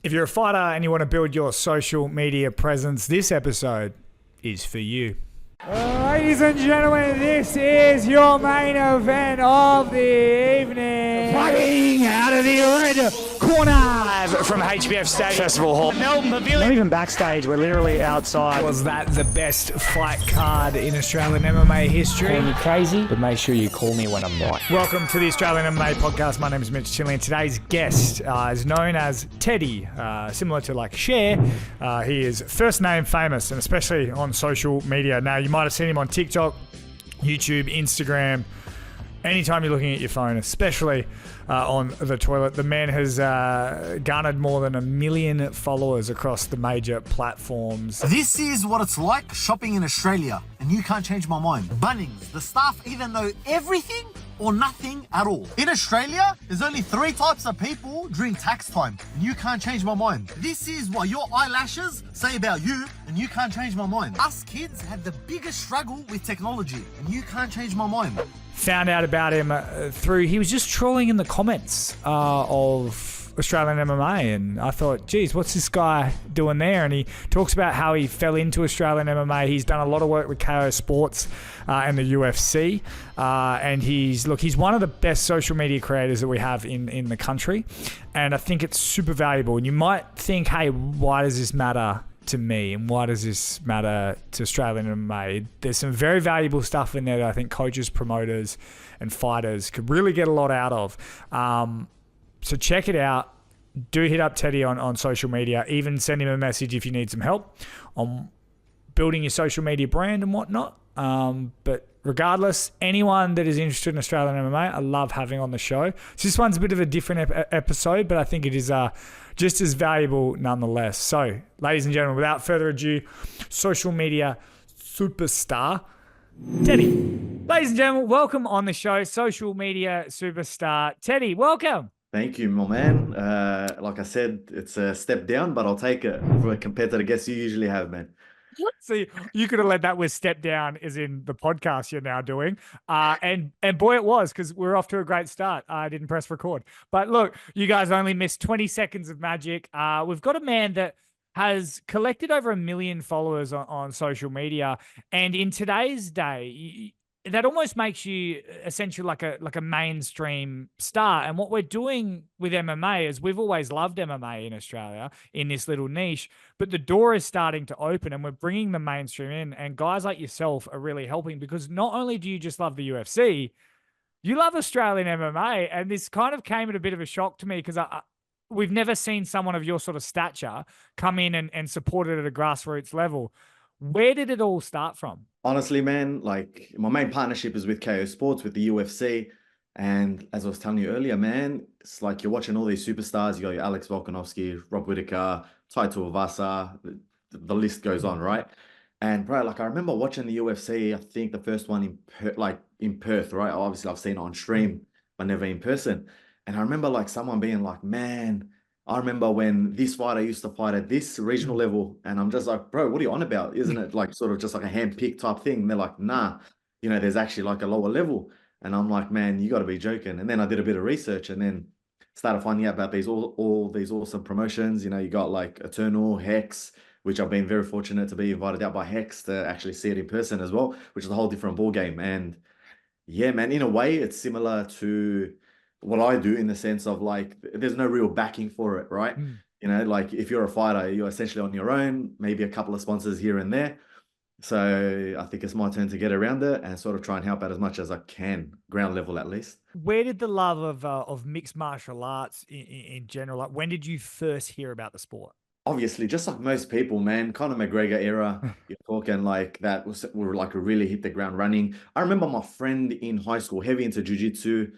If you're a fighter and you want to build your social media presence, this episode is for you. Ladies and gentlemen, this is your main event of the evening. Fighting out of the red corner from HBF Stadium Festival Hall, Melbourne Pavilion. Not even backstage, we're literally outside. Was that the best fight card in Australian MMA history? Call me crazy, but make sure you call me when I'm right. Welcome to the Australian MMA podcast. My name is Mitch Chilling, and today's guest is known as Teddy, similar to like Cher. He is first name famous, and especially on social media. Now, you might have seen him on TikTok, YouTube, Instagram. Anytime you're looking at your phone, especially on the toilet, the man has garnered more than 1 million followers across the major platforms. This is what it's like shopping in Australia, and you can't change my mind. Bunnings, the staff either know everything or nothing at all. In Australia, there's only 3 types of people during tax time, and you can't change my mind. This is what your eyelashes say about you, and you can't change my mind. Us kids had the biggest struggle with technology, and you can't change my mind. Found out about him he was just trolling in the comments of Australian MMA, and I thought, geez, what's this guy doing there? And he talks about how he fell into Australian MMA. He's done a lot of work with KO Sports and the UFC, and he's one of the best social media creators that we have in the country, and I think it's super valuable. And you might think, hey, why does this matter to me, and why does this matter to Australian MMA? There's some very valuable stuff in there that I think coaches, promoters, and fighters could really get a lot out of. So check it out. Do hit up Teddy on social media. Even send him a message if you need some help on building your social media brand and whatnot. But regardless, anyone that is interested in Australian MMA, I love having on the show. So this one's a bit of a different episode, but I think it is just as valuable nonetheless. So, ladies and gentlemen, without further ado, social media superstar, Teddy. Ladies and gentlemen, welcome on the show, social media superstar, Teddy. Welcome. Thank you, my man. Like I said, it's a step down, but I'll take it compared to the guests you usually have, man. So you could have led that with step down as in the podcast you're now doing. And boy, it was, because we're off to a great start. I didn't press record. But look, you guys only missed 20 seconds of magic. We've got a man that has collected over 1 million followers on social media. And in today's day, that almost makes you essentially like a mainstream star. And what we're doing with MMA is we've always loved MMA in Australia in this little niche, but the door is starting to open and we're bringing the mainstream in. And guys like yourself are really helping, because not only do you just love the UFC, you love Australian MMA. And this kind of came at a bit of a shock to me, because we've never seen someone of your sort of stature come in and support it at a grassroots level. Where did it all start from? Honestly, man, like my main partnership is with KO Sports, with the UFC. And as I was telling you earlier, man, it's like you're watching all these superstars. You got your Alex Volkanovski, Rob Whittaker, Tai Tuivasa, the list goes on, right? And bro, like I remember watching the UFC, I think the first one in Perth, right? Obviously I've seen it on stream, but never in person. And I remember like someone being like, man, I remember when this fighter used to fight at this regional level, and I'm just like, bro, what are you on about? Isn't it like sort of just like a hand-picked type thing? And they're like, nah, there's actually like a lower level. And I'm like, man, you got to be joking. And then I did a bit of research and then started finding out about all these awesome promotions. You got like Eternal, Hex, which I've been very fortunate to be invited out by Hex to actually see it in person as well, which is a whole different ball game. And yeah, man, in a way, it's similar to what I do, in the sense of like, there's no real backing for it, right? Like if you're a fighter, you're essentially on your own, maybe a couple of sponsors here and there. So I think it's my turn to get around it and sort of try and help out as much as I can, ground level at least. Where did the love of mixed martial arts in general, like when did you first hear about the sport? Obviously, just like most people, man, Conor McGregor era, you're talking like that were like really hit the ground running. I remember my friend in high school, heavy into jiu-jitsu.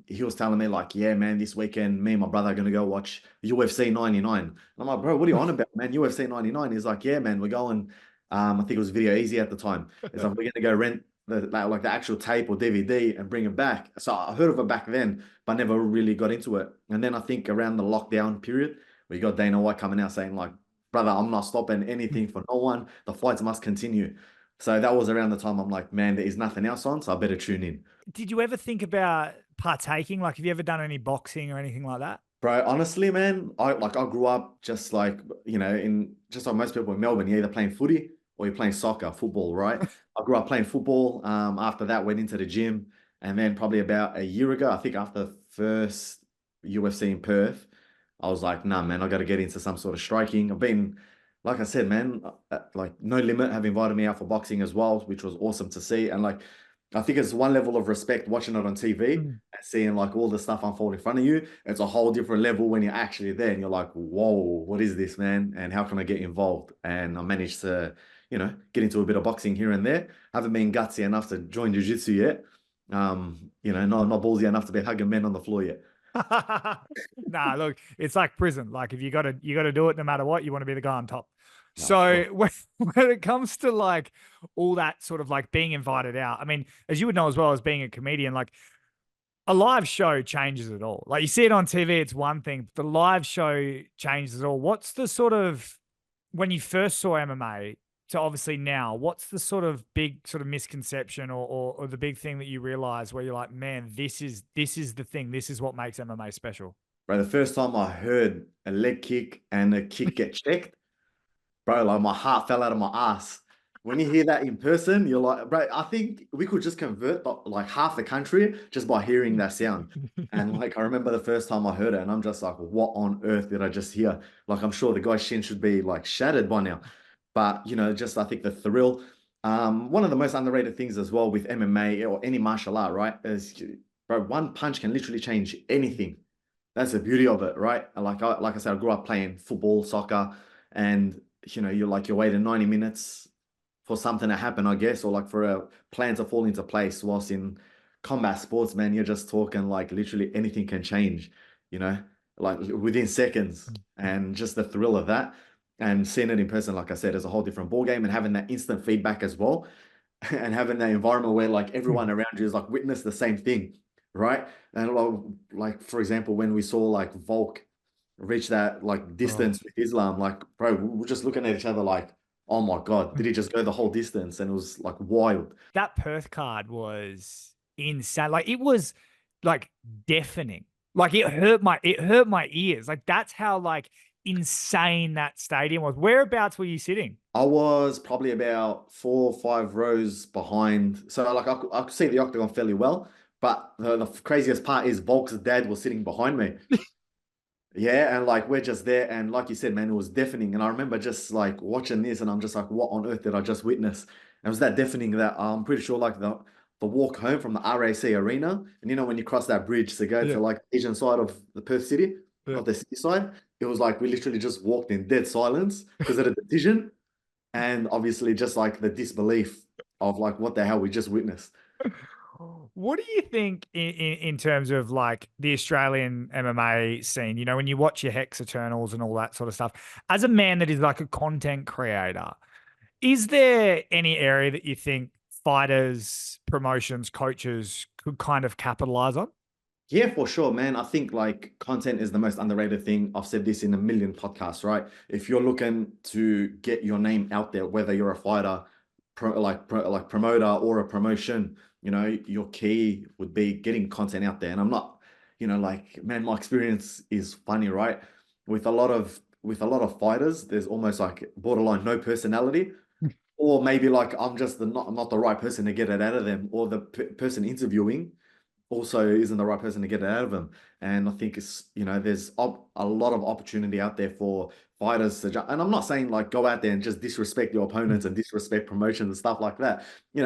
He was telling me like, yeah, man, this weekend, me and my brother are going to go watch UFC 99. And I'm like, bro, what are you on about, man? UFC 99? He's like, yeah, man, we're going. I think it was Video Easy at the time. It's like, we're going to go rent the actual tape or DVD and bring it back. So I heard of it back then, but never really got into it. And then I think around the lockdown period, we got Dana White coming out saying like, brother, I'm not stopping anything for no one. The fights must continue. So that was around the time I'm like, man, there is nothing else on, so I better tune in. Did you ever think about partaking? Like, have you ever done any boxing or anything like that? Bro, honestly, man, I grew up just like, in just like most people in Melbourne, you're either playing footy or you're playing soccer, football, right? I grew up playing football. After that, went into the gym. And then probably about a year ago, I think after the first UFC in Perth, I was like, nah, man, I got to get into some sort of striking. I've been, like I said, man, like No Limit have invited me out for boxing as well, which was awesome to see. And like, I think it's one level of respect watching it on TV and seeing like all the stuff unfold in front of you. It's a whole different level when you're actually there and you're like, whoa, what is this, man? And how can I get involved? And I managed to, get into a bit of boxing here and there. Haven't been gutsy enough to join jiu-jitsu yet. Not ballsy enough to be hugging men on the floor yet. Nah, look, it's like prison. Like if you gotta do it no matter what, you want to be the guy on top. No, So when it comes to like all that sort of like being invited out, I mean, as you would know as well as being a comedian, like a live show changes it all. Like you see it on TV, it's one thing, but the live show changes it all. What's the sort of when you first saw MMA to obviously now, what's the sort of big sort of misconception or the big thing that you realize where you're like, man, this is the thing, this is what makes MMA special? Bro, the first time I heard a leg kick and a kick get checked, bro, like my heart fell out of my ass. When you hear that in person, you're like, bro, I think we could just convert like half the country just by hearing that sound. And like, I remember the first time I heard it and I'm just like, what on earth did I just hear? Like, I'm sure the guy's shin should be like shattered by now. But, just I think the thrill. One of the most underrated things as well with MMA or any martial art, right, is, bro, one punch can literally change anything. That's the beauty of it, right? Like I said, I grew up playing football, soccer, and you're waiting 90 minutes for something to happen, I guess, or like for a plan to fall into place. Whilst in combat sports, man, you're just talking like literally anything can change, like within seconds, and just the thrill of that. And seeing it in person, like I said, is a whole different ball game, and having that instant feedback as well, and having that environment where like everyone around you is like witness the same thing, right? And like for example, when we saw like Volk reach that like distance with Islam, like bro, we're just looking at each other like, oh my God, did he just go the whole distance? And it was like wild. That Perth card was insane. Like it was like deafening. Like it hurt my ears. Like that's how like insane that stadium was. Whereabouts were you sitting? I was probably about 4 or 5 rows behind. So like I could see the octagon fairly well, but the craziest part is Volk's dad was sitting behind me. Yeah, and like we're just there, and like you said, man, it was deafening. And I remember just like watching this, and I'm just like, what on earth did I just witness? And it was that deafening that I'm pretty sure like the walk home from the RAC arena, and when you cross that bridge to go to like the Asian side of the Perth city, of the city side, it was like we literally just walked in dead silence because of the decision, and obviously just like the disbelief of like what the hell we just witnessed. What do you think in terms of like the Australian MMA scene? When you watch your Hex Eternals and all that sort of stuff, as a man that is like a content creator, is there any area that you think fighters, promotions, coaches could kind of capitalize on? Yeah, for sure, man. I think like content is the most underrated thing. I've said this in a million podcasts, right? If you're looking to get your name out there, whether you're a fighter, promoter or a promotion, your key would be getting content out there. And I'm not, like, man, my experience is funny, right? With a lot of fighters, there's almost like borderline no personality, or maybe like I'm just not the right person to get it out of them, or the person interviewing also isn't the right person to get it out of them. And I think it's, there's a lot of opportunity out there for fighters to, and I'm not saying like go out there and just disrespect your opponents and disrespect promotions and stuff like that.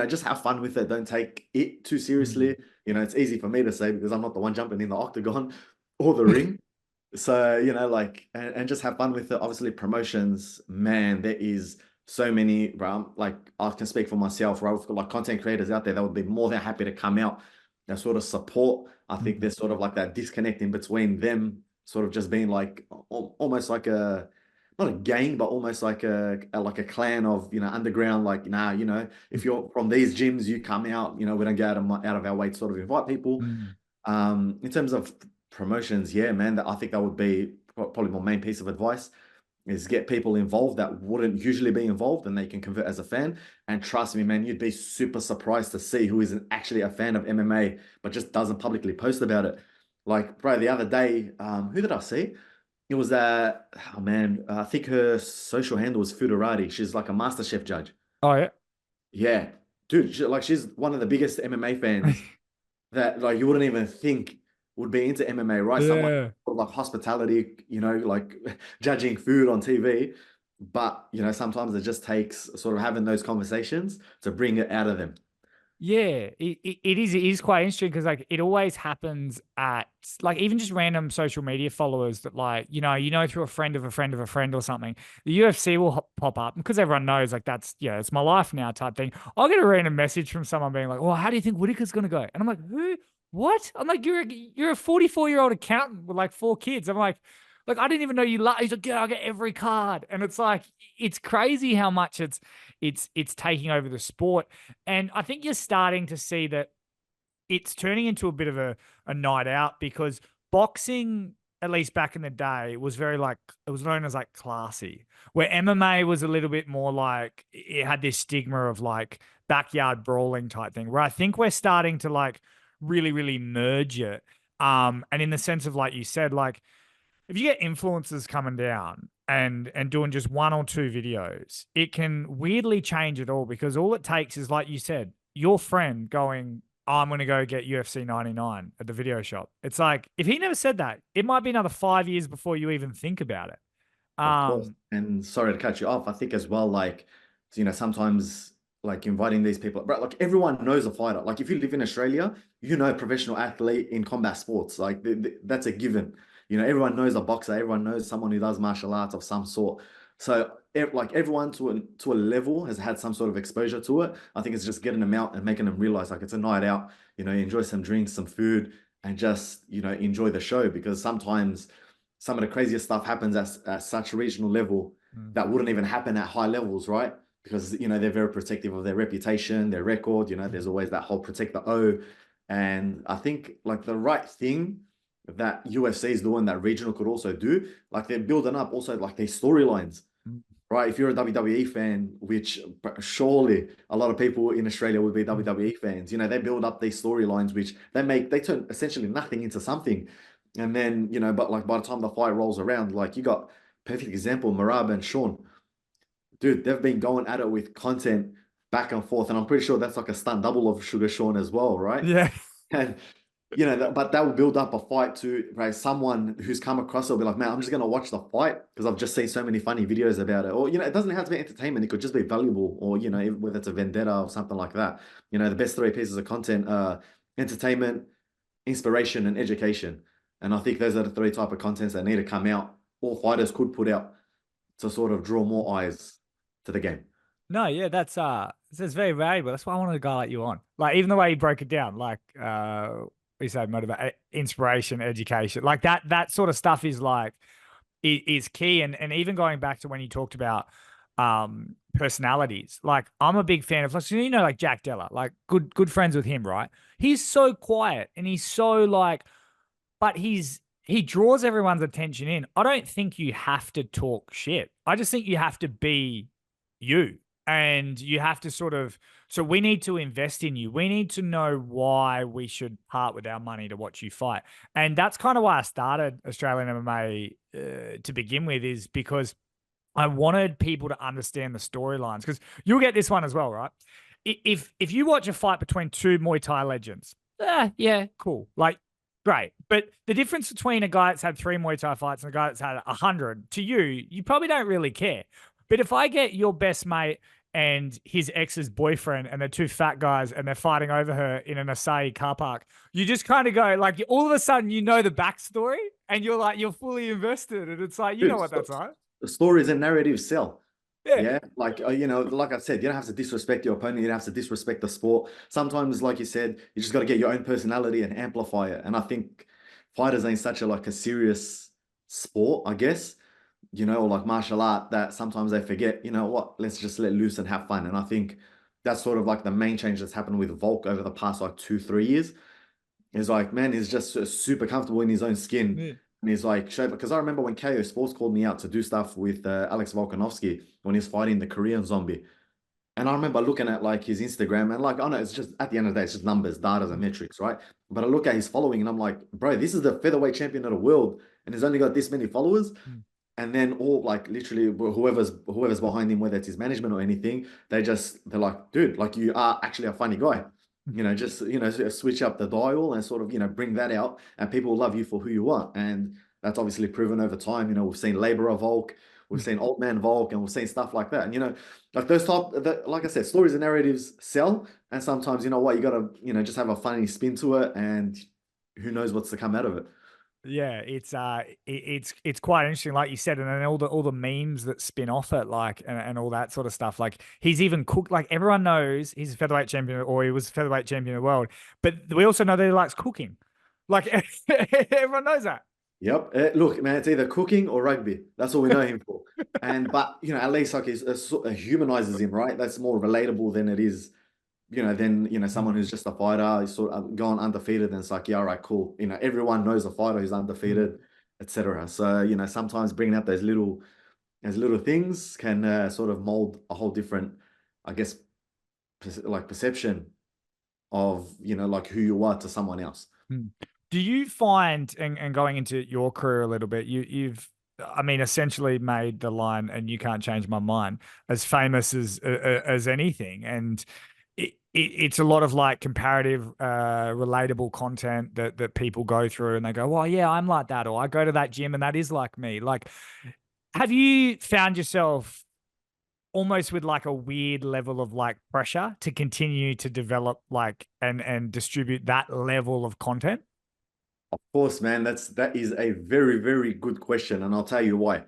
Just have fun with it. Don't take it too seriously. It's easy for me to say because I'm not the one jumping in the octagon or the ring. So, and just have fun with it. Obviously promotions, man, there is so many, bro. Like I can speak for myself, right? We've got like content creators out there that would be more than happy to come out and sort of support. I think there's sort of like that disconnect in between them sort of just being like almost like not a gang, but almost like a clan of, underground, like, nah, if you're from these gyms, you come out, we don't get out of our way to sort of invite people. In terms of promotions, yeah, man, I think that would be probably my main piece of advice is get people involved that wouldn't usually be involved and they can convert as a fan. And trust me, man, you'd be super surprised to see who isn't actually a fan of MMA, but just doesn't publicly post about it. Like, bro, the other day, who did I see? It was oh man, I think her social handle was Futurati. She's like a master chef judge. Oh yeah. Yeah, dude, she's one of the biggest MMA fans that like you wouldn't even think would be into MMA, right? Someone Yeah. like hospitality, like judging food on TV. But sometimes it just takes sort of having those conversations to bring it out of them. Yeah, it is quite interesting because like it always happens at like even just random social media followers that like through a friend of a friend of a friend or something. The UFC will pop up because everyone knows like that's it's my life now type thing. I'll get a random message from someone being like, "Well, how do you think Whitaker's gonna go?" And I'm like, "Who? What?" I'm like, "You're a 44-year-old accountant with like 4 kids." I'm like I didn't even know you. He's like, "Yeah, I get every card," and it's like it's crazy how much it's taking over the sport. And I think you're starting to see that it's turning into a bit of a night out because boxing, at least back in the day, was very like, it was known as like classy, where MMA was a little bit more like, it had this stigma of like backyard brawling type thing, where I think we're starting to like really, really merge it. And in the sense of, like you said, like, if you get influencers coming down and doing just one or two videos, it can weirdly change it all because all it takes is, like you said, your friend going, "Oh, I'm going to go get UFC 99 at the video shop." It's like, if he never said that, it might be another 5 years before you even think about it. Of course. And sorry to cut you off. I think as well, like, sometimes like inviting these people, bro, like everyone knows a fighter. Like if you live in Australia, professional athlete in combat sports. Like that's a given. Everyone knows a boxer, everyone knows someone who does martial arts of some sort. So like everyone to a level has had some sort of exposure to it. I think it's just getting them out and making them realize like it's a night out, enjoy some drinks, some food, and just, enjoy the show because sometimes some of the craziest stuff happens at such a regional level that wouldn't even happen at high levels, right? Because, they're very protective of their reputation, their record, there's always that whole protect the O. And I think like the right thing that UFC is doing that regional could also do, like they're building up also like these storylines, right? If you're a WWE fan, which surely a lot of people in Australia would be WWE fans, they build up these storylines, which they turn essentially nothing into something. And then, but like by the time the fight rolls around, like you got perfect example, Marab and Sean. Dude, they've been going at it with content back and forth. And I'm pretty sure that's like a stunt double of Sugar Sean as well, right? Yeah. And, but that will build up a fight to, right? Someone who's come across it will be like, man, I'm just going to watch the fight because I've just seen so many funny videos about it. Or, it doesn't have to be entertainment. It could just be valuable or, whether it's a vendetta or something like that. The best three pieces of content are entertainment, inspiration, and education. And I think those are the three type of contents that need to come out. All fighters could put out to sort of draw more eyes to the game. No, yeah, that's very valuable. That's why I wanted a guy like you on. Like even the way he broke it down, like we say motivate, inspiration, education, like that sort of stuff is like is key. And even going back to when you talked about personalities, like I'm a big fan of like Jack Della, like good friends with him, right? He's so quiet and he's so like, but he draws everyone's attention in. I don't think you have to talk shit. I just think you have to be you. And you have to so we need to invest in you. We need to know why we should part with our money to watch you fight. And that's kind of why I started Australian MMA to begin with, is because I wanted people to understand the storylines. Because you'll get this one as well, right? If you watch a fight between two Muay Thai legends, yeah, cool. Like, great. But the difference between a guy that's had 3 Muay Thai fights and a guy that's had 100, to you probably don't really care. But if I get your best mate and his ex's boyfriend and they're two fat guys and they're fighting over her in an Asahi car park, you just kind of go like, all of a sudden, the backstory and you're fully invested. And it's like, you know what that's like. The stories and narratives sell. Yeah. Like, like I said, you don't have to disrespect your opponent. You don't have to disrespect the sport. Sometimes, like you said, you just got to get your own personality and amplify it. And I think fighters ain't such a serious sport, I guess, or like martial art, that sometimes they forget, let's just let loose and have fun. And I think that's sort of like the main change that's happened with Volk over the past like 2-3 years. Is like, man, he's just super comfortable in his own skin. Yeah. And he's like, because I remember when KO Sports called me out to do stuff with Alex Volkanovski when he's fighting the Korean zombie. And I remember looking at like his Instagram and like, oh no, it's just at the end of the day, it's just numbers, data and metrics, right? But I look at his following and I'm like, bro, this is the featherweight champion of the world and he's only got this many followers. Mm. And then all like literally whoever's behind him, whether it's his management or anything, they're like, dude, like you are actually a funny guy. Just switch up the dial and sort of bring that out, and people will love you for who you are. And that's obviously proven over time. We've seen Laborer Volk, we've seen Old Man Volk, and we've seen stuff like that. And like like I said, stories and narratives sell. And sometimes you gotta just have a funny spin to it, and who knows what's to come out of it. Yeah, it's quite interesting, like you said, and then all the memes that spin off it, like and all that sort of stuff. Like he's even cooked. Like everyone knows he's a featherweight champion, or he was a featherweight champion of the world. But we also know that he likes cooking. Like everyone knows that. Yep. Look, man, it's either cooking or rugby. That's all we know him for. But at least like it humanizes him, right? That's more relatable than it is someone who's just a fighter, is sort of gone undefeated, and it's like, yeah, all right, cool. Everyone knows a fighter who's undefeated, etc. So, sometimes bringing up those little things can sort of mold a whole different, I guess, perception of, like who you are to someone else. Do you find, and going into your career a little bit, you've, I mean, essentially made the line, and you can't change my mind, as famous as anything. And it's a lot of like comparative, relatable content that people go through, and they go, well, yeah, I'm like that, or I go to that gym and that is like me. Like, have you found yourself almost with like a weird level of like pressure to continue to develop like and distribute that level of content? Of course, man. That is a very, very good question, and I'll tell you why.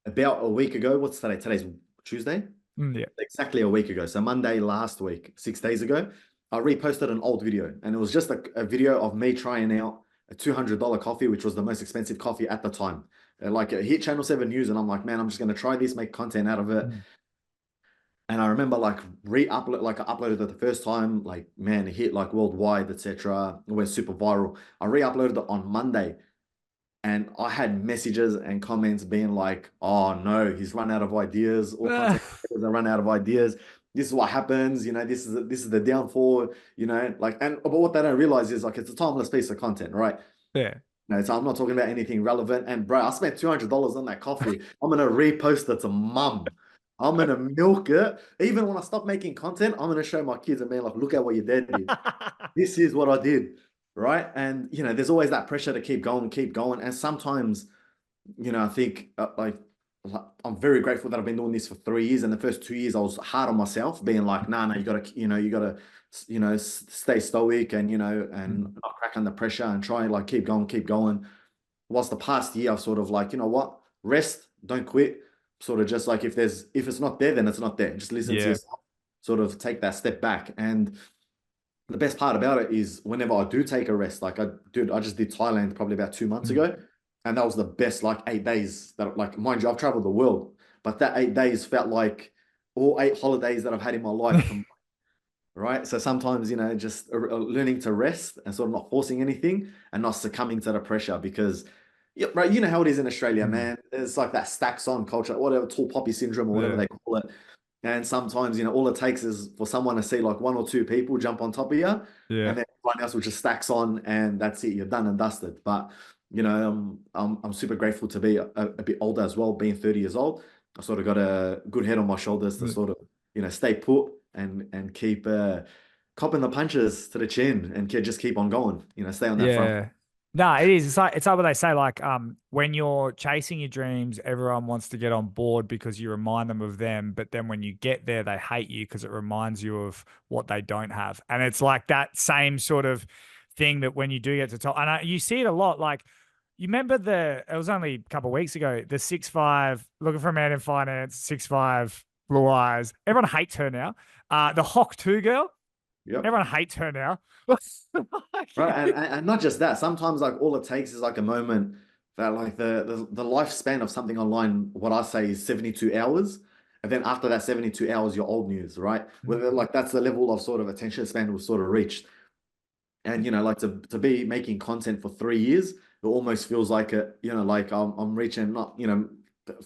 About a week ago, what's today? Today's Tuesday. Yeah. Exactly a week ago. So Monday last week, 6 days ago, I reposted an old video, and it was just a video of me trying out a $200 coffee, which was the most expensive coffee at the time. Like it hit Channel 7 News, and I'm like, man, I'm just going to try this, make content out of it. And I remember like re-upload, like I uploaded it the first time, like, man, it hit like worldwide, etc. It went super viral. I re-uploaded it on Monday, and I had messages and comments being like, oh no, he's run out of ideas. All content creators have run out of ideas. This is what happens, this is the downfall, but what they don't realize is like it's a timeless piece of content, right? Yeah. No, so I'm not talking about anything relevant. And bro, I spent $200 on that coffee. I'm gonna repost it to mum. I'm gonna milk it. Even when I stop making content, I'm gonna show my kids and be like, look at what your dad did. This is what I did. Right. And, there's always that pressure to keep going. And sometimes, I think like I'm very grateful that I've been doing this for 3 years. And the first 2 years, I was hard on myself, being like, no, you gotta, stay stoic and, and not crack under pressure and try and like keep going. Whilst the past year, I've sort of like, what, rest, don't quit. Sort of just like if it's not there, then it's not there. Just listen to yourself, sort of take that step back. And the best part about it is whenever I do take a rest, like I just did Thailand probably about 2 months ago. And that was the best, like 8 days that, like, mind you, I've traveled the world, but that 8 days felt like all 8 holidays that I've had in my life. Right. So sometimes, just learning to rest and sort of not forcing anything and not succumbing to the pressure, because right, you know how it is in Australia, man. It's like that stacks on culture, whatever, tall poppy syndrome or whatever they call it. And sometimes, all it takes is for someone to see like 1 or 2 people jump on top of you, and then everyone else will just stacks on, and that's it. You're done and dusted. But I'm super grateful to be a bit older as well, being 30 years old. I sort of got a good head on my shoulders to sort of stay put and keep copping the punches to the chin and just keep on going. Stay on that front. No, it is. It's like what they say, like when you're chasing your dreams, everyone wants to get on board because you remind them of them. But then when you get there, they hate you because it reminds you of what they don't have. And it's like that same sort of thing that when you do get to top, and you see it a lot. Like, you remember it was only a couple of weeks ago, the 6'5", looking for a man in finance, 6'5", blue eyes. Everyone hates her now. The Hawk 2 girl. Yep. Everyone hates her now. Right. And not just that, sometimes like all it takes is like a moment that like the lifespan of something online, what I say is 72 hours. And then after that 72 hours, you're old news, right? Whether like that's the level of sort of attention span we've sort of reached. And, like to be making content for 3 years, it almost feels like like I'm reaching not,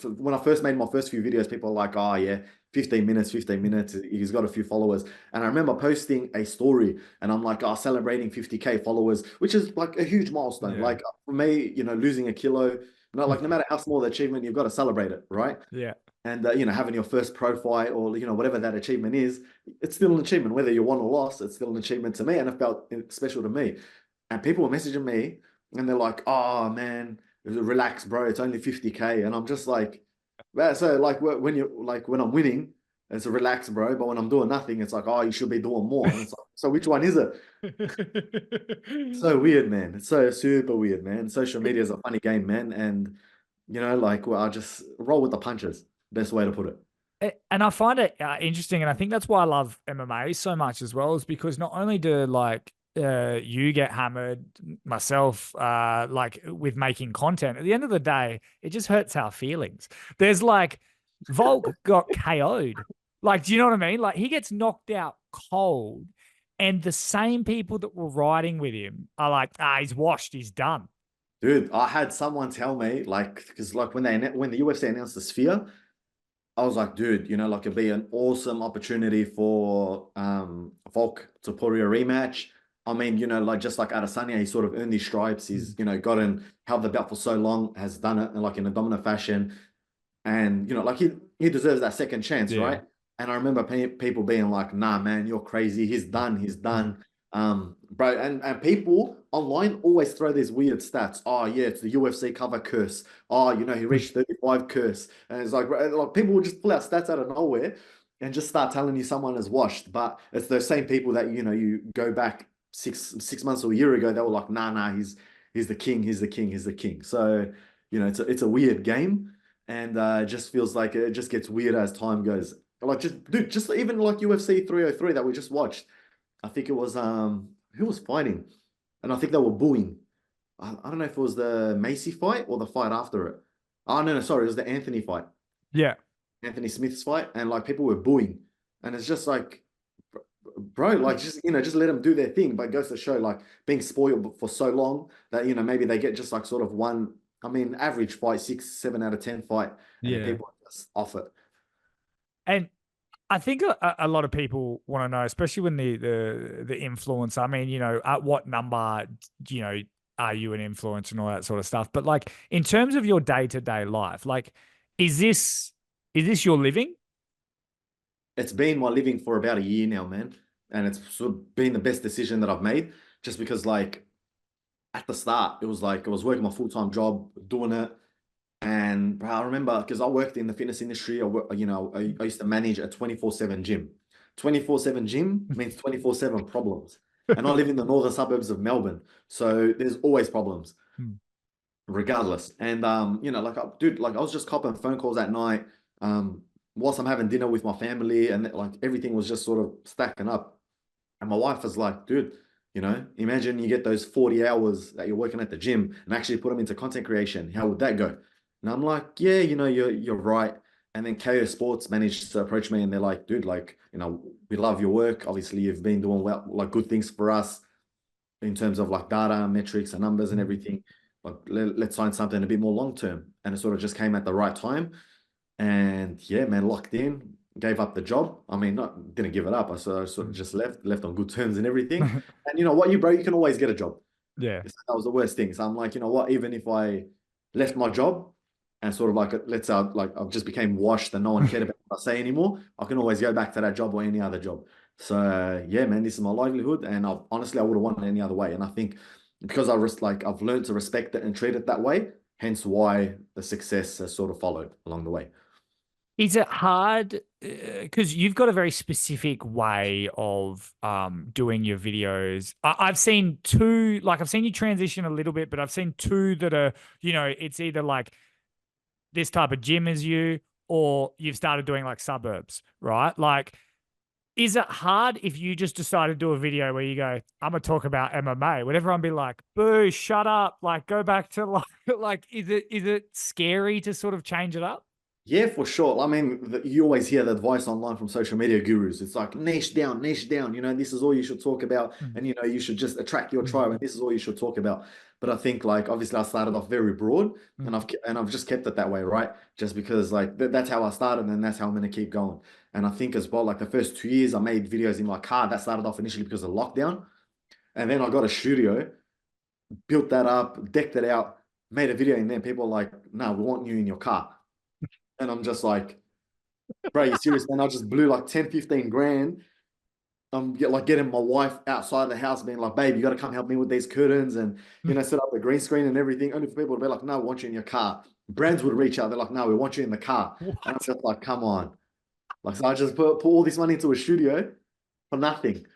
when I first made my first few videos, people are like, oh yeah, 15 minutes, 15 minutes. He's got a few followers. And I remember posting a story and I'm like, oh, celebrating 50K followers, which is like a huge milestone. Yeah. Like for me, losing a kilo, like no matter how small the achievement, you've got to celebrate it, right? Yeah. And having your first pro fight or whatever that achievement is, it's still an achievement. Whether you won or lost, it's still an achievement to me, and it felt special to me. And people were messaging me, and they're like, "Oh man, relax, bro. It's only 50K," and I'm just like, "Well, so like when I'm winning, it's a relax, bro. But when I'm doing nothing, it's like, oh, you should be doing more." And it's like, so which one is it? So weird, man. It's so super weird, man. Social media is a funny game, man, and I just roll with the punches. Best way to put it. And I find it interesting, and I think that's why I love MMA so much as well, is because not only do you get hammered, myself, with making content. At the end of the day, it just hurts our feelings. There's Volk got KO'd. Do you know what I mean? He gets knocked out cold, and the same people that were riding with him are like, he's washed, he's done. Dude, I had someone tell me, because when the UFC announced the Sphere, I was like, dude, it'd be an awesome opportunity for Volk to put a rematch. I mean, just like Adesanya, he sort of earned these stripes. He's, held the belt for so long, has done it in a dominant fashion. And, he deserves that second chance, right? And I remember people being like, nah, man, you're crazy. He's done. Bro, and people online always throw these weird stats. Oh, yeah, it's the UFC cover curse. Oh, he reached 35 curse. And it's like people will just pull out stats out of nowhere and just start telling you someone is washed. But it's those same people that, you go back six months or a year ago, they were like, nah, he's the king, he's the king. So, it's a weird game. And it just feels like it just gets weirder as time goes. Just even UFC 303 that we just watched. I think it was who was fighting, and I think they were booing. I don't know if it was the Macy fight or the fight after it. Oh no, sorry, it was the Anthony fight. Yeah, Anthony Smith's fight, and people were booing, and it's just like, bro, just let them do their thing. But it goes to show being spoiled for so long that maybe they get just sort of one. I mean, average fight, 6, 7 out of 10 fight, and people are just off it. And I think a lot of people want to know, especially when the influence. I mean, at what number, are you an influencer and all that sort of stuff. But in terms of your day-to-day life, is this your living? It's been my living for about a year now, man. And it's sort of been the best decision that I've made, just because at the start, it was I was working my full-time job, doing it. And bro, I remember because I worked in the fitness industry. I used to manage a 24/7 gym. 24/7 gym means 24/7 problems. And I live in the northern suburbs of Melbourne, so there's always problems, regardless. And I was just copping phone calls at night, whilst I'm having dinner with my family, and everything was just sort of stacking up. And my wife was like, dude, imagine you get those 40 hours that you're working at the gym and actually put them into content creation. How would that go? And I'm like, yeah, you're right. And then KO Sports managed to approach me, and they're like, dude, we love your work. Obviously, you've been doing well, good things for us in terms of data, metrics, and numbers and everything. Let's sign something a bit more long term. And it sort of just came at the right time. And yeah, man, locked in, gave up the job. I mean, didn't give it up. I sort of just left on good terms and everything. And you know what, bro, you can always get a job. Yeah. That was the worst thing. So I'm like, you know what, even if I left my job, and sort of let's say I've just became washed and no one cared about what I say anymore, I can always go back to that job or any other job. So yeah, man, this is my livelihood, and honestly, I would have wanted it any other way. And I think because I've learned to respect it and treat it that way, hence why the success has sort of followed along the way. Is it hard because you've got a very specific way of doing your videos? I've seen two, I've seen you transition a little bit, but I've seen two that are, it's either this type of gym as you, or you've started doing suburbs, right? Is it hard if you just decide to do a video where you go, I'm going to talk about MMA? Would everyone be like, boo, shut up, go back to is it scary to sort of change it up? Yeah, for sure. I mean, you always hear the advice online from social media gurus. It's like niche down. You know, this is all you should talk about, Mm. and you know, you should just attract your Mm. tribe, and this is all you should talk about. But I think, like, obviously, I started off very broad, and Mm. I've just kept it that way, right? Just because, like, that's how I started, and that's how I'm gonna keep going. And I think as well, like the first 2 years, I made videos in my car. That started off initially because of lockdown, and then I got a studio, built that up, decked it out, made a video, and then people are like, "No, we want you in your car," and I'm just like. Bro, you serious, man? I just blew like 10, 15 grand. Like getting my wife outside the house, being like, babe, you got to come help me with these curtains and, you Mm. know, set up the green screen and everything. Only for people to be like, no, we want you in your car. Brands would reach out. They're like, no, we want you in the car. And I'm What? just like, come on. Like, so I just put all this money into a studio for nothing.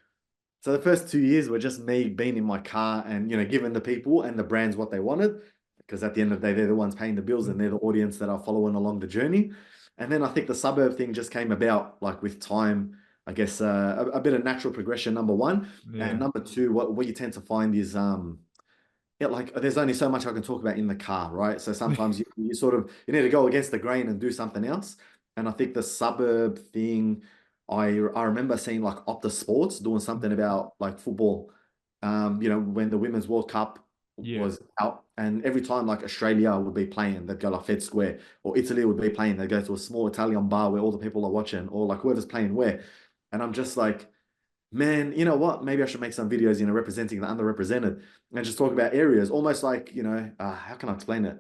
So the first 2 years were just me being in my car and, you know, giving the people and the brands what they wanted. Because at the end of the day, they're the ones paying the bills and Mm. they're the audience that are following along the journey. And then I think the suburb thing just came about like with time, I guess a bit of natural progression, number one. And Yeah. number two, what you tend to find is yeah, like there's only so much I can talk about in the car, right? So sometimes you sort of you need to go against the grain and do something else. And I think the suburb thing, I remember seeing like Opta Sports doing something about like football. You know, when the Women's World Cup Yeah. was out, and every time like Australia would be playing, they'd go like Fed Square, or Italy would be playing, they'd go to a small Italian bar where all the people are watching, or like whoever's playing where. And I'm just like, man, you know what? Maybe I should make some videos, you know, representing the underrepresented and just talk about areas, almost like, you know, how can I explain it?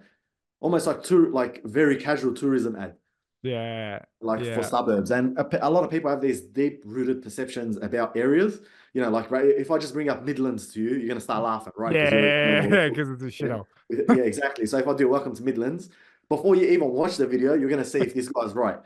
Almost like like very casual tourism ad, Yeah. like for Yeah. suburbs. And a lot of people have these deep rooted perceptions about areas. You know, like right, if I just bring up Midlands to you, you're gonna start laughing, right? Because you already know Yeah. Because it's a yeah, shithole. yeah, exactly. So if I do Welcome to Midlands, before you even watch the video, you're gonna see if this guy's right.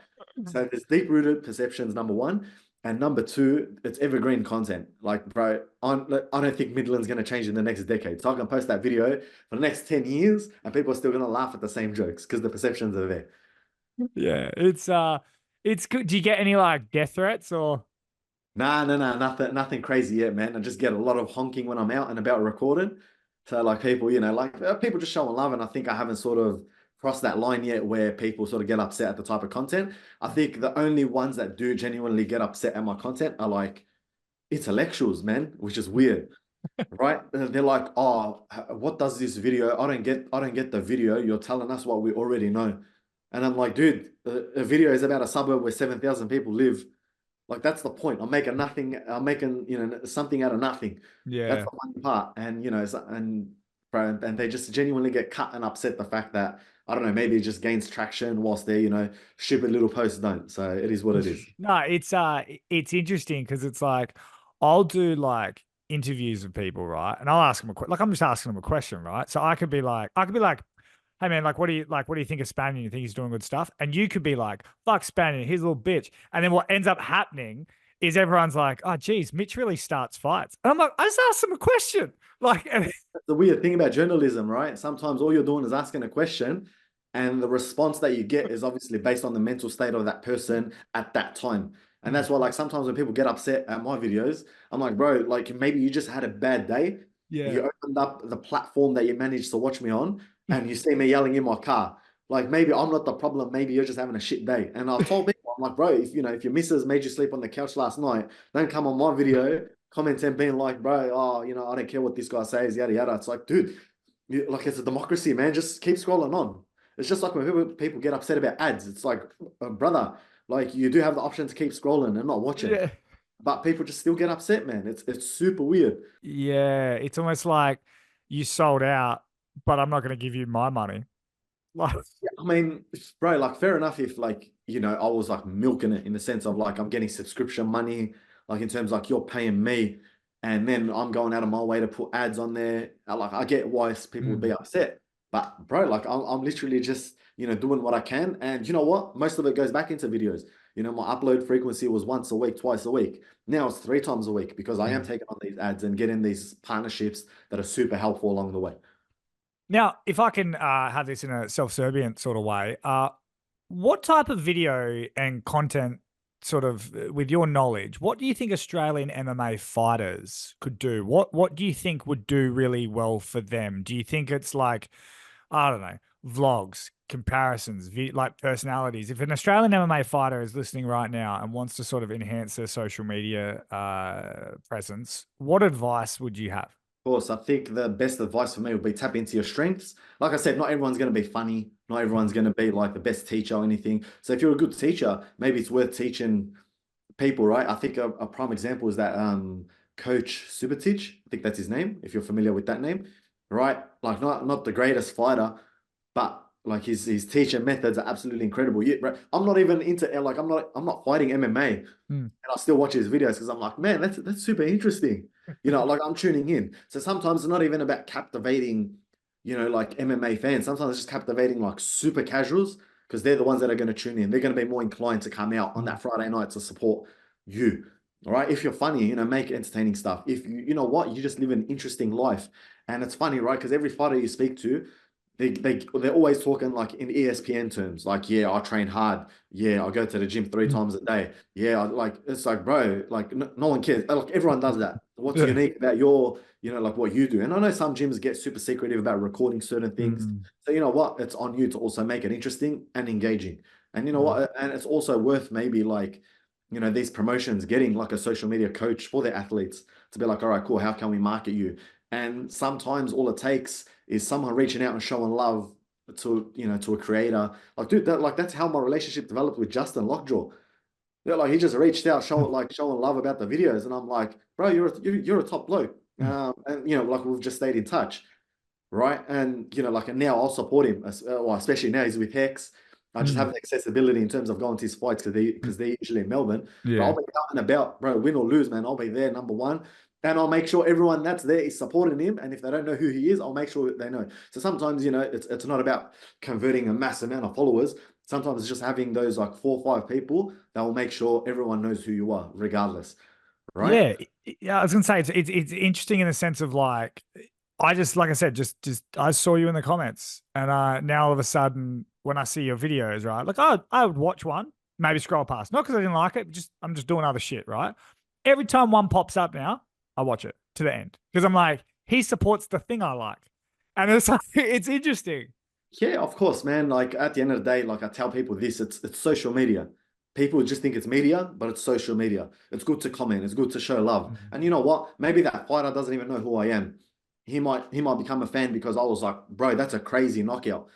So there's deep rooted perceptions, number one. And number two, it's evergreen content. Like, bro, I don't think Midland's going to change in the next decade. So I can post that video for the next 10 years and people are still going to laugh at the same jokes because the perceptions are there. Yeah. It's good. Do you get any like death threats or? Nah, no, no, nothing crazy yet, man. I just get a lot of honking when I'm out and about recording. So like people, you know, like people just showing love. And I think I haven't sort of crossed that line yet where people sort of get upset at the type of content. I think the only ones that do genuinely get upset at my content are like intellectuals, man, which is weird. Right? And they're like, oh, what does this video? I don't get the video. You're telling us what we already know. And I'm like, dude, a video is about a suburb where 7,000 people live. Like that's the point. I'm making, you know, something out of nothing. That's Yeah. the funny part. And you know, and they just genuinely get cut and upset the fact that I don't know, maybe it just gains traction whilst their, you know, stupid little posts don't. So it is what it is. No, it's interesting because it's like I'll do like interviews with people, right? And I'll ask them like I'm just asking them a question, right? So I could be like, hey man, what do you think of Spaniard? You think he's doing good stuff? And you could be like, fuck Spaniard, he's a little bitch. And then what ends up happening is everyone's like, oh geez, Mitch really starts fights. And I'm like, I just asked him a question. Like, and That's the weird thing about journalism, right? Sometimes all you're doing is asking a question, and the response that you get is obviously based on the mental state of that person at that time. And that's why, like, sometimes when people get upset at my videos, I'm like, bro, like, maybe you just had a bad day. yeah. You opened up the platform that you managed to watch me on, and you see me yelling in my car. Like, maybe I'm not the problem. Maybe you're just having a shit day. And I've told people, I'm like, bro, if you know, if your missus made you sleep on the couch last night, don't come on my video commenting being like, bro, oh, you know, I don't care what this guy says, yada yada. It's like, dude, like it's a democracy, man. Just keep scrolling on. It's just like when people get upset about ads. It's like, brother, like you do have the option to keep scrolling and not watching, Yeah. but people just still get upset, man. It's super weird. Yeah. It's almost like you sold out, but I'm not going to give you my money. Like, Yeah, I mean, bro, like fair enough if like, you know, I was like milking it in the sense of like I'm getting subscription money, like in terms like you're paying me and then I'm going out of my way to put ads on there. Like I get why people would be upset. But bro, like I'm literally just, you know, doing what I can. And you know what? Most of it goes back into videos. You know, my upload frequency was once a week, twice a week. Now it's 3 times a week because I am taking on these ads and getting these partnerships that are super helpful along the way. Now, if I can have this in a self-servient sort of way, what type of video and content, sort of with your knowledge, what do you think Australian MMA fighters could do? What do you think would do really well for them? Do you think it's like, I don't know, vlogs, comparisons, like personalities. If an Australian MMA fighter is listening right now and wants to sort of enhance their social media presence, what advice would you have? Of course, I think the best advice for me would be tap into your strengths. Like I said, not everyone's going to be funny. Not everyone's going to be like the best teacher or anything. So if you're a good teacher, maybe it's worth teaching people, right? I think a prime example is that Coach Subotic. I think that's his name, if you're familiar with that name, right? Like not the greatest fighter, but like his teaching methods are absolutely incredible. Right? I'm not even into like I'm not fighting MMA, and I still watch his videos because I'm like, man, that's super interesting. Like I'm tuning in. So sometimes it's not even about captivating, like MMA fans. Sometimes it's just captivating like super casuals because they're the ones that are going to tune in. They're going to be more inclined to come out on that Friday night to support you. All right. If you're funny, make entertaining stuff. If you know what, you just live an interesting life. And it's funny, right? Because every fighter you speak to, they're always talking like in ESPN terms, like, yeah, I train hard. Yeah, I go to the gym 3 times a day. Yeah, it's like, bro, like no one cares. Like everyone does that. What's unique about your, like what you do? And I know some gyms get super secretive about recording certain things. So you know what? It's on you to also make it interesting and engaging. And you know what? And it's also worth maybe like, these promotions getting like a social media coach for their athletes to be like, all right, cool. How can we market you? And sometimes all it takes is someone reaching out and showing love to a creator. Like, dude, that's how my relationship developed with Justin Lockjaw. Yeah, like he just reached out, showing love about the videos, and I'm like, bro, you're a top bloke, and like we've just stayed in touch, right? And and now I'll support him, well, especially now he's with Hex. I just have the accessibility in terms of going to his fights because they're usually in Melbourne. Yeah. But I'll be out and about, bro, win or lose, man. I'll be there, number one. And I'll make sure everyone that's there is supporting him. And if they don't know who he is, I'll make sure they know. So sometimes, it's not about converting a mass amount of followers. Sometimes it's just having those like 4 or 5 people that will make sure everyone knows who you are, regardless. Right? Yeah. I was gonna say it's interesting in the sense of like I just like I said, just I saw you in the comments, and now all of a sudden when I see your videos, right? Like I would watch one, maybe scroll past, not because I didn't like it, I'm just doing other shit, right? Every time one pops up now, I watch it to the end because I'm like, he supports the thing I like, and it's like, it's interesting. Yeah, of course, man. Like at the end of the day, like I tell people this, it's social media. People just think it's media, but it's social media. It's good to comment. It's good to show love. And you know what? Maybe that fighter doesn't even know who I am. He might become a fan because I was like, bro, that's a crazy knockout.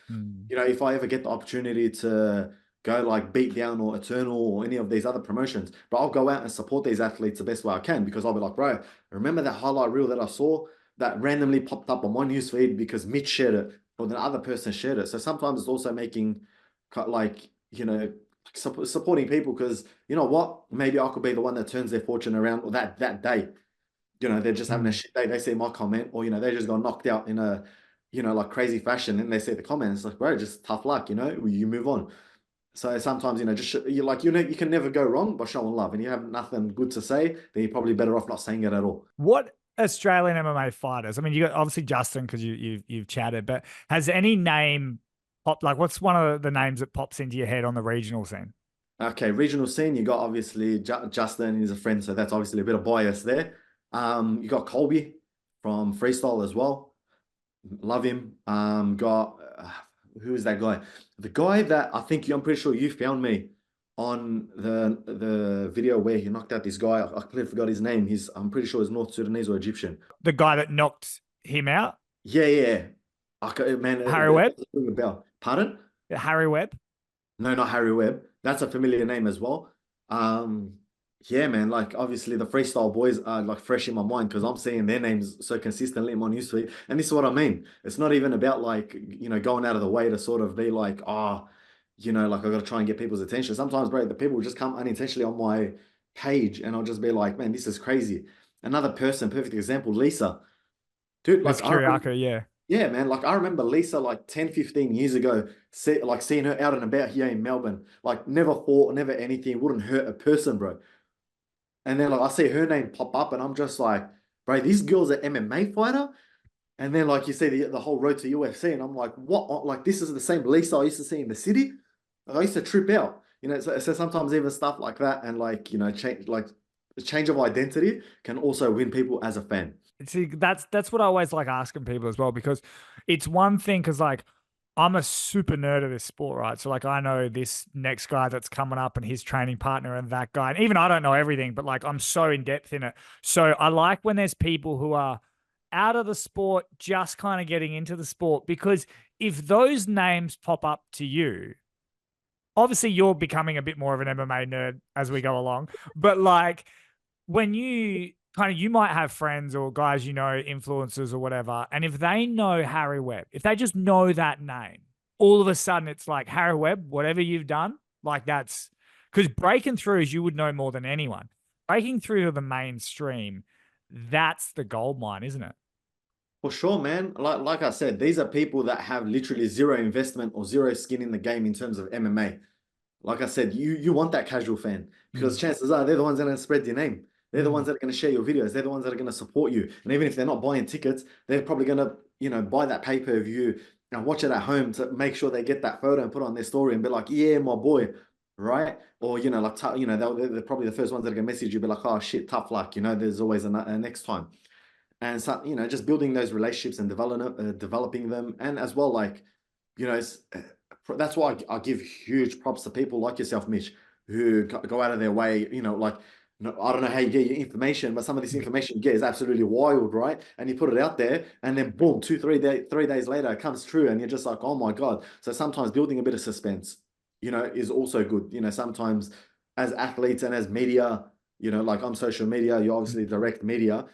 If I ever get the opportunity to go like Beat Down or Eternal or any of these other promotions, but I'll go out and support these athletes the best way I can because I'll be like, bro, remember that highlight reel that I saw that randomly popped up on my newsfeed because Mitch shared it or the other person shared it. So sometimes it's also making like, supporting people because you know what? Maybe I could be the one that turns their fortune around that day. They're just having a shit day. They see my comment or, they just got knocked out in a, like crazy fashion. And they see the comments like, bro, just tough luck, you move on. So sometimes, you can never go wrong by showing love and you have nothing good to say, then you're probably better off not saying it at all. What Australian MMA fighters? I mean, you got obviously Justin because you've chatted, but has any name popped? Like, what's one of the names that pops into your head on the regional scene? Okay, regional scene, you got obviously Justin, he's a friend, so that's obviously a bit of bias there. You got Colby from freestyle as well. Love him. Got who is that guy? The guy that I'm pretty sure you found me on the video where he knocked out this guy. I completely forgot his name. I'm pretty sure he's North Sudanese or Egyptian. The guy that knocked him out? Yeah. Man, Harry Webb? Pardon? Harry Webb? No, not Harry Webb. That's a familiar name as well. Yeah, man, like obviously the freestyle boys are like fresh in my mind because I'm seeing their names so consistently in my newsfeed. And this is what I mean. It's not even about like, going out of the way to sort of be like, like I got to try and get people's attention. Sometimes, bro, the people just come unintentionally on my page and I'll just be like, man, this is crazy. Another person, perfect example, Lisa. Dude, like Kiriako, yeah. Yeah, man. Like I remember Lisa like 10, 15 years ago, seeing her out and about here in Melbourne. Like never fought, never anything, wouldn't hurt a person, bro. And then like I see her name pop up and I'm just like, bro, this girl's an MMA fighter. And then like you see the whole road to UFC and I'm like, what? Like this is the same Lisa I used to see in the city. Like, I used to trip out, so sometimes even stuff like that and like, change of identity can also win people as a fan. See, that's what I always like asking people as well, because it's one thing because like I'm a super nerd of this sport, right? So like I know this next guy that's coming up and his training partner and that guy. And even I don't know everything, but like I'm so in depth in it. So I like when there's people who are out of the sport, just kind of getting into the sport, because if those names pop up to you, obviously you're becoming a bit more of an MMA nerd as we go along. But like when you kind of, you might have friends or guys, influencers or whatever, and if they know Harry Webb, if they just know that name, all of a sudden it's like, Harry Webb, whatever you've done, like that's because breaking through, as you would know more than anyone, breaking through to the mainstream, that's the gold mine, isn't it? For sure, man. Like I said, these are people that have literally zero investment or zero skin in the game in terms of MMA. Like I said, you want that casual fan because chances are they're the ones that are going to spread your name. They're the ones that are going to share your videos. They're the ones that are going to support you. And even if they're not buying tickets, they're probably going to, buy that pay-per-view and watch it at home to make sure they get that photo and put it on their story and be like, yeah, my boy, right? Or, they're probably the first ones that are going to message you, be like, oh, shit, tough luck. There's always a next time. And so, just building those relationships and developing them. And as well, like, that's why I give huge props to people like yourself, Mitch, who go out of their way, like, I don't know how you get your information, but some of this information you get is absolutely wild, right? And you put it out there and then boom, 3 days later, it comes true. And you're just like, oh my God. So sometimes building a bit of suspense, is also good. Sometimes as athletes and as media, like on social media, you obviously direct media.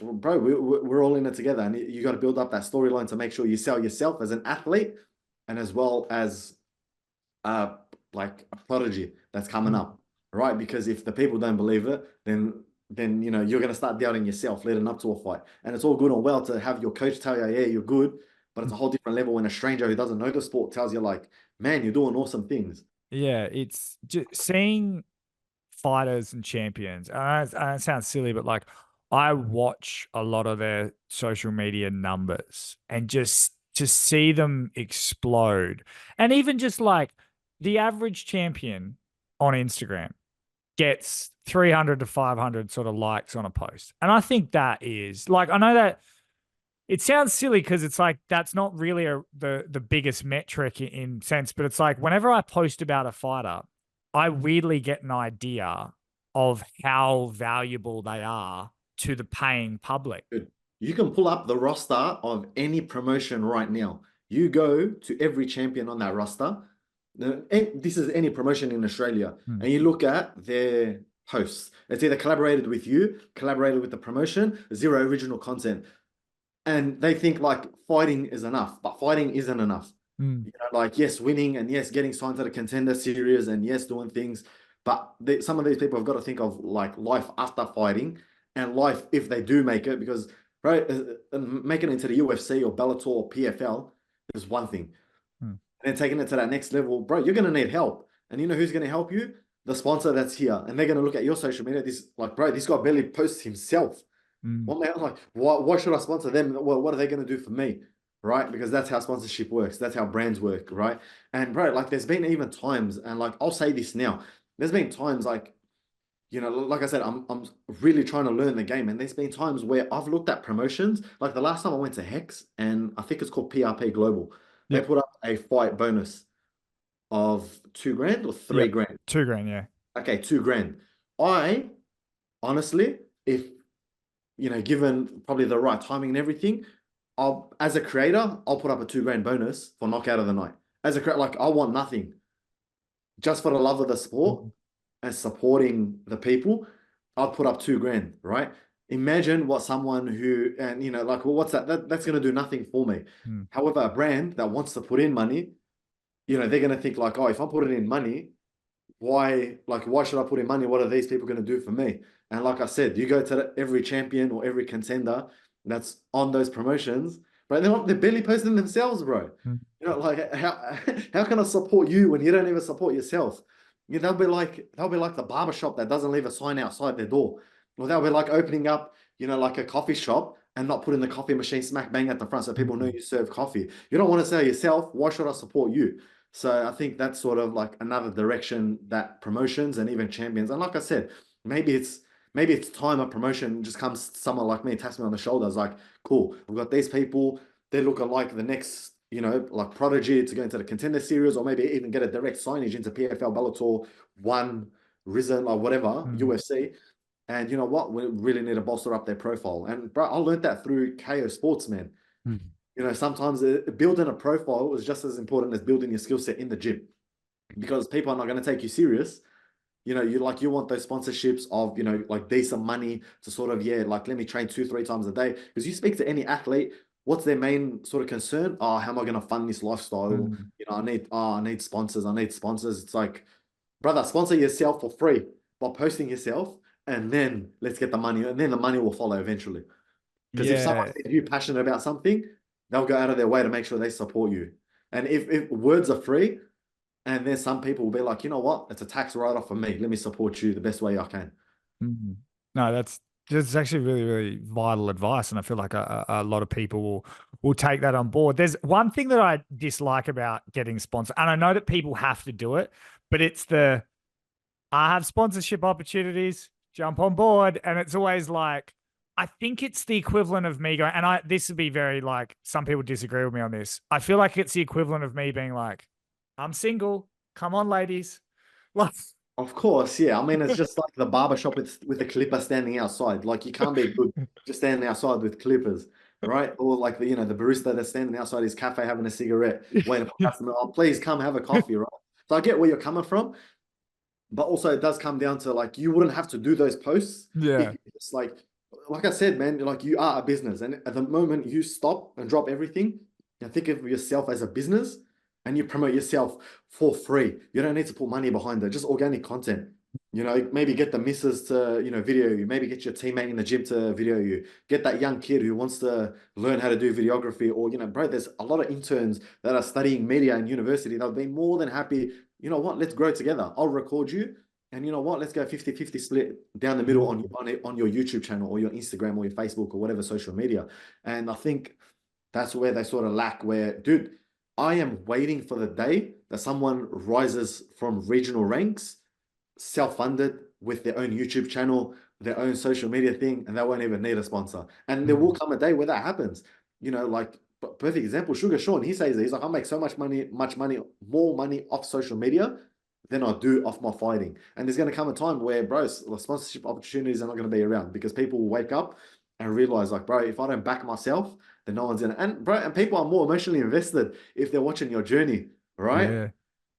Bro, we're all in it together, and you got to build up that storyline to make sure you sell yourself as an athlete and as well as like a prodigy that's coming up, right? Because if the people don't believe it, then you're going to start doubting yourself leading up to a fight. And it's all good and well to have your coach tell you, yeah, you're good, but it's a whole different level when a stranger who doesn't know the sport tells you, like, man, you're doing awesome things. Yeah, it's just seeing fighters and champions. It sounds silly, but like I watch a lot of their social media numbers and just to see them explode. And even just like the average champion on Instagram gets 300 to 500 sort of likes on a post. And I think that is like, I know that it sounds silly because it's like that's not really the biggest metric in sense, but it's like whenever I post about a fighter, I weirdly get an idea of how valuable they are to the paying public. Good. You can pull up the roster of any promotion right now. You go to every champion on that roster. This is any promotion in Australia. And you look at their posts. It's either collaborated with you, collaborated with the promotion, zero original content. And they think like fighting is enough, but fighting isn't enough. Like, yes, winning and yes, getting signed to the contender series and yes, doing things. But some of these people have got to think of like life after fighting and life if they do make it, because right, making it into the UFC or Bellator or PFL is one thing. And then taking it to that next level, bro, you're going to need help. And you know who's going to help you? The sponsor that's here. And they're going to look at your social media. This, like, bro, this guy barely posts himself. Well, man, like, why should I sponsor them? Well, what are they going to do for me? Right? Because that's how sponsorship works. That's how brands work, right? And bro, like there's been even times, and like I'll say this now, there's been times like, like I said, I'm really trying to learn the game. And there's been times where I've looked at promotions. Like the last time I went to Hex, and I think it's called PRP Global. They put up a fight bonus of $2,000 or $3,000. $2,000, yeah. Okay, $2,000. I honestly, if given probably the right timing and everything, as a creator, I'll put up a $2,000 bonus for knockout of the night. As a creator, like I want nothing, just for the love of the sport and supporting the people. I'll put up $2,000, right? Imagine what someone who, and like, well, what's that? That's going to do nothing for me. However, a brand that wants to put in money, they're going to think like, oh, if I'm putting in money, why should I put in money? What are these people going to do for me? And like I said, you go to every champion or every contender that's on those promotions, bro, they're barely posting themselves, bro. Like how can I support you when you don't even support yourself? They'll be like the barbershop that doesn't leave a sign outside their door. Or they'll be like opening up, like a coffee shop and not putting the coffee machine smack bang at the front so people know you serve coffee. You don't want to sell yourself. Why should I support you? So I think that's sort of like another direction that promotions and even champions. And like I said, maybe it's time a promotion just comes someone like me, taps me on the shoulder. It's like, cool, we've got these people. They're looking like the next you know, like Prodigy to go into the Contender Series, or maybe even get a direct signage into PFL, Bellator, One, Risen, or whatever, UFC. And you know what? We really need to bolster up their profile. And bro, I learned that through KO Sports, man. You know, sometimes building a profile is just as important as building your skill set in the gym, because people are not going to take you serious. You know, you want those sponsorships of, you know, like decent money to sort of, yeah, like let me train 2-3 times a day. Because you speak to any athlete, what's their main sort of concern? Oh, how am I going to fund this lifestyle? You know, I need sponsors. I need sponsors. It's like, brother, sponsor yourself for free by posting yourself, and then let's get the money, and then the money will follow eventually. Because if someone says you're passionate about something, they'll go out of their way to make sure they support you. And if words are free, and then some people will be like, you know what, it's a tax write-off for me. Let me support you the best way I can. No, that's actually really, really vital advice. And I feel like a lot of people will take that on board. There's one thing that I dislike about getting sponsored, and I know that people have to do it, but it's I have sponsorship opportunities, jump on board. And it's always like, I think it's the equivalent of me going, and this would be very like, some people disagree with me on this. I feel like it's the equivalent of me being like, I'm single. Come on, ladies. Like, of course, yeah. I mean, it's just like the barbershop with the clipper standing outside. Like you can't be good just standing outside with clippers, right? Or like the barista that's standing outside his cafe having a cigarette, waiting for customer. Oh, please come have a coffee, right? So I get where you're coming from, but also it does come down to like you wouldn't have to do those posts. Yeah. It's like I said, man, like you are a business, and at the moment you stop and drop everything and think of yourself as a business, and you promote yourself for free. You don't need to put money behind it, just organic content. You know, maybe get the missus to, you know, video you. Maybe get your teammate in the gym to video you. Get that young kid who wants to learn how to do videography. Or, you know, bro, there's a lot of interns that are studying media in university. They'll be more than happy. You know what? Let's grow together. I'll record you. And you know what? Let's go 50-50 split down the middle on your YouTube channel or your Instagram or your Facebook or whatever social media. And I think that's where they sort of lack, where, dude, I am waiting for the day that someone rises from regional ranks, self-funded with their own YouTube channel, their own social media thing, and they won't even need a sponsor. And there will come a day where that happens. You know, like perfect example, Sugar Sean, he says, he's like, I make so much money, more money off social media than I do off my fighting. And there's going to come a time where, bro, the sponsorship opportunities are not going to be around, because people will wake up and realize, like, bro, if I don't back myself, then no one's gonna. And people are more emotionally invested if they're watching your journey, right?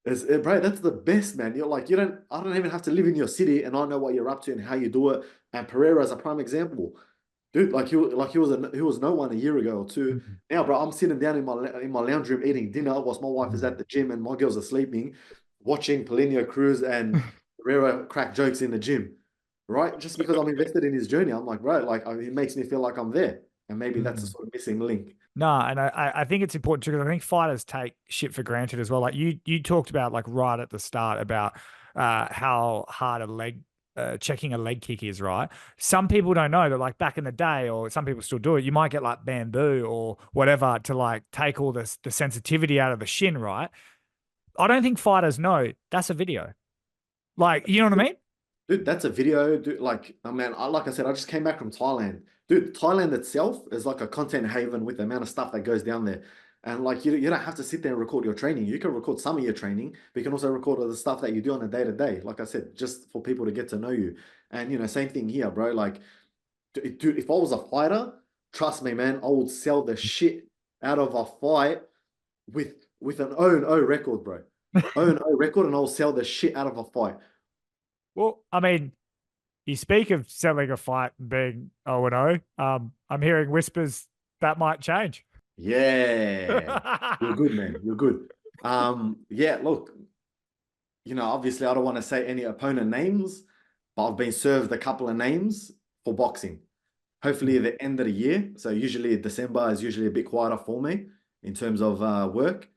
Yeah. Bro, that's the best, man. You're like, I don't even have to live in your city, and I know what you're up to and how you do it. And Pereira is a prime example, dude. Like he was no one a year ago or two. Now, bro, I'm sitting down in my lounge room eating dinner whilst my wife is at the gym and my girls are sleeping, watching Paulinho Cruz and Pereira crack jokes in the gym, right? Just because I'm invested in his journey. I'm like, bro, like it makes me feel like I'm there. And maybe that's a sort of missing link. No, and I think it's important too, because I think fighters take shit for granted as well. Like you talked about, like right at the start, about how hard checking a leg kick is, right? Some people don't know that, like back in the day, or some people still do it, you might get like bamboo or whatever to like take all the sensitivity out of the shin, right? I don't think fighters know that's a video. Like, you know what I mean? Dude, that's a video. Dude, like, I mean, like I said, I just came back from Thailand. Dude, Thailand itself is like a content haven with the amount of stuff that goes down there. And like, you don't have to sit there and record your training. You can record some of your training, but you can also record all the stuff that you do on a day-to-day. Like I said, just for people to get to know you. And, you know, same thing here, bro. Like, dude, if I was a fighter, trust me, man, I would sell the shit out of a fight with an O&O record, bro. O&O record, and I'll sell the shit out of a fight. Well, I mean, you speak of selling a fight and being O&O. I'm hearing whispers that might change. Yeah. You're good, man. You're good. Yeah, look, you know, obviously I don't want to say any opponent names, but I've been served a couple of names for boxing. Hopefully at the end of the year. So usually December is usually a bit quieter for me in terms of work.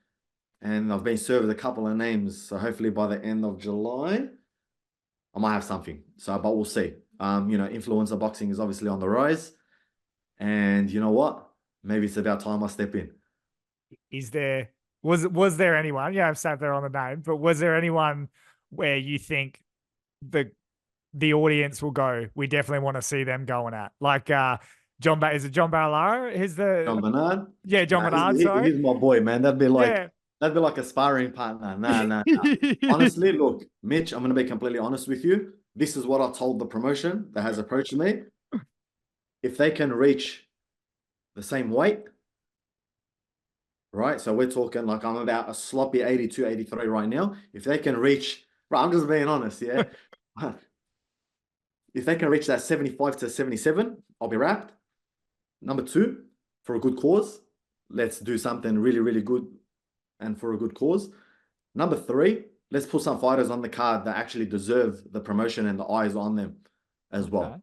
And I've been served a couple of names. So hopefully by the end of July, I might have something. So, but we'll see. You know, influencer boxing is obviously on the rise. And you know what? Maybe it's about time I step in. Was there anyone, yeah, I've sat there on the name, but was there anyone where you think the audience will go, we definitely want to see them going at? Like, Is it John Barilaro? He's John the Bernard. yeah, John Nah, Bernard. Sorry. he's my boy, man. Yeah. That'd be like a sparring partner. Nah. Honestly, look, Mitch, I'm gonna be completely honest with you. This is what I told the promotion that has approached me. If they can reach the same weight, right? So we're talking like I'm about a sloppy 82, 83 right now. If they can reach, right, I'm just being honest, yeah. If they can reach that 75 to 77, I'll be wrapped. Number two, for a good cause, let's do something really, really good and for a good cause. Number three, let's put some fighters on the card that actually deserve the promotion and the eyes on them as well.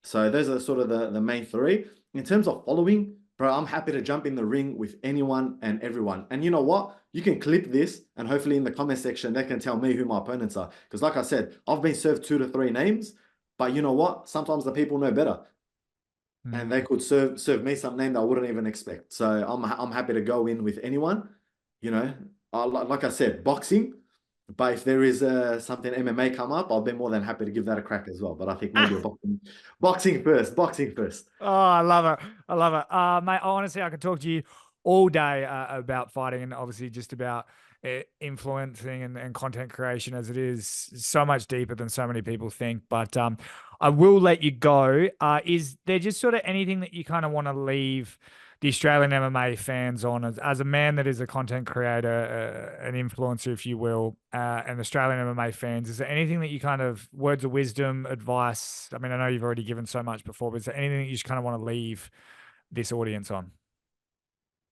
So those are sort of the main three. In terms of following, bro, I'm happy to jump in the ring with anyone and everyone. And you know what? You can clip this and hopefully in the comment section, they can tell me who my opponents are. Because like I said, I've been served 2 to 3 names, but you know what? Sometimes the people know better. And they could serve me some name that I wouldn't even expect. So I'm happy to go in with anyone. You know, like I said, boxing. But if there is something MMA come up, I'll be more than happy to give that a crack as well. But I think maybe boxing first. Oh, I love it. I love it. Mate, honestly, I could talk to you all day about fighting and obviously just about influencing and content creation, as it is so much deeper than so many people think. But I will let you go. Is there just sort of anything that you kind of want to leave the Australian MMA fans on as a man that is a content creator, an influencer, if you will, and Australian MMA fans? Is there anything that you kind of, words of wisdom, advice? I mean, I know you've already given so much before, but is there anything that you just kind of want to leave this audience on?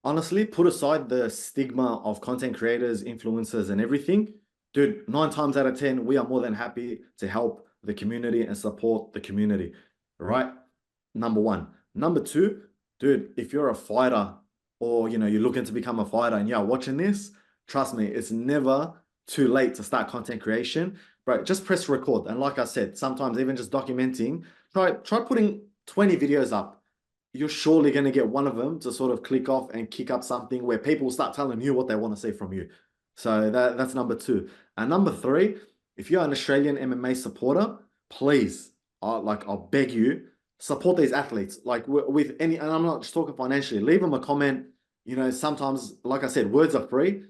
Honestly, put aside the stigma of content creators, influencers, and everything. Dude, 9 times out of 10, we are more than happy to help the community and support the community, right? Number one. Number two, dude, if you're a fighter or, you know, you're looking to become a fighter and you're watching this, trust me, it's never too late to start content creation. Bro, just press record. And like I said, sometimes even just documenting, try putting 20 videos up. You're surely going to get one of them to sort of click off and kick up something where people start telling you what they want to see from you. So that's number two. And number three, if you're an Australian MMA supporter, please, I'll beg you, support these athletes. Like with any, and I'm not just talking financially, leave them a comment. You know, sometimes, like I said, words are free.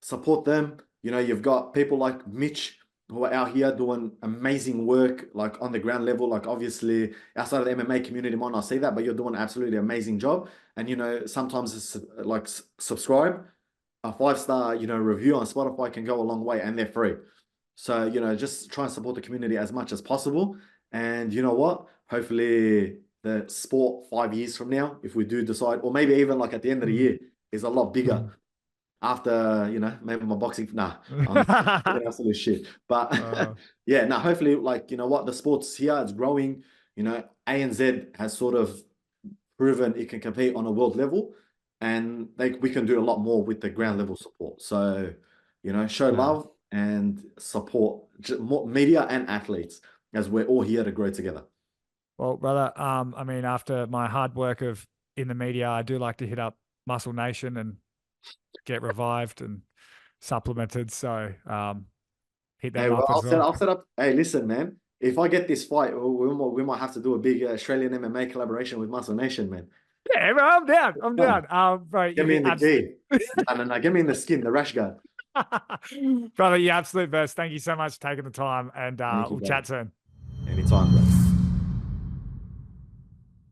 Support them. You know, you've got people like Mitch who are out here doing amazing work, like on the ground level. Like obviously outside of the MMA community might not see that, but you're doing an absolutely amazing job. And, you know, sometimes it's like subscribe, a 5-star, you know, review on Spotify can go a long way and they're free. So, you know, just try and support the community as much as possible. And you know what? Hopefully the sport 5 years from now, if we do decide, or maybe even like at the end of the year, is a lot bigger. After, you know, maybe my boxing, I'm absolute shit. But yeah, hopefully, like, you know what, the sport's here, it's growing. You know, ANZ has sort of proven it can compete on a world level, and we can do a lot more with the ground level support. So, you know, show love and support more media and athletes, as we're all here to grow together. Well, brother, I mean, after my hard work in the media, I do like to hit up Muscle Nation and get revived and supplemented. So hit that up as well. I'll set up. Hey, listen, man. If I get this fight, we might have to do a big Australian MMA collaboration with Muscle Nation, man. Yeah, bro, I'm down. I'm down. Bro, get me in the gi. No, get me in the skin, the rash guard. Brother, you absolute best. Thank you so much for taking the time, and we'll chat soon. Anytime, bro.